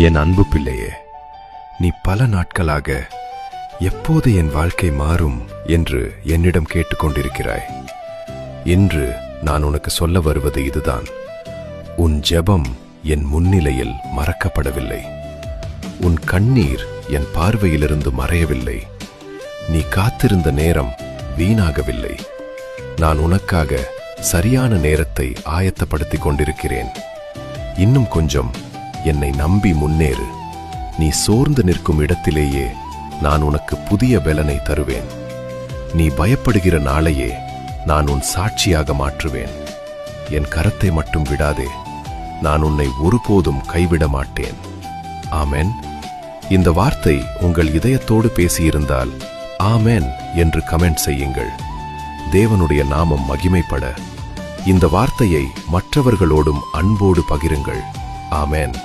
என் அன்பு பிள்ளையே, நீ பல நாட்களாக எப்போது என் வாழ்க்கை மாறும் என்று என்னிடம் கேட்டுக்கொண்டிருக்கிறாய். இன்று நான் உனக்கு சொல்ல வருவது இதுதான். உன் ஜெபம் என் முன்னிலையில் மறக்கப்படவில்லை. உன் கண்ணீர் என் பார்வையிலிருந்து மறையவில்லை. நீ காத்திருந்த நேரம் வீணாகவில்லை. நான் உனக்காக சரியான நேரத்தை ஆயத்தப்படுத்திக் கொண்டிருக்கிறேன். இன்னும் கொஞ்சம் என்னை நம்பி முன்னேறு. நீ சோர்ந்து நிற்கும் இடத்திலேயே நான் உனக்கு புதிய பலனை தருவேன். நீ பயப்படுகிற நாளையே நான் உன் சாட்சியாக மாற்றுவேன். என் கரத்தை மட்டும் விடாதே. நான் உன்னை ஒருபோதும் கைவிட மாட்டேன். ஆமென். இந்த வார்த்தை உங்கள் இதயத்தோடு பேசியிருந்தால் ஆமென் என்று கமெண்ட் செய்யுங்கள். தேவனுடைய நாமம் மகிமைப்பட இந்த வார்த்தையை மற்றவர்களோடும் அன்போடு பகிருங்கள். ஆமென்.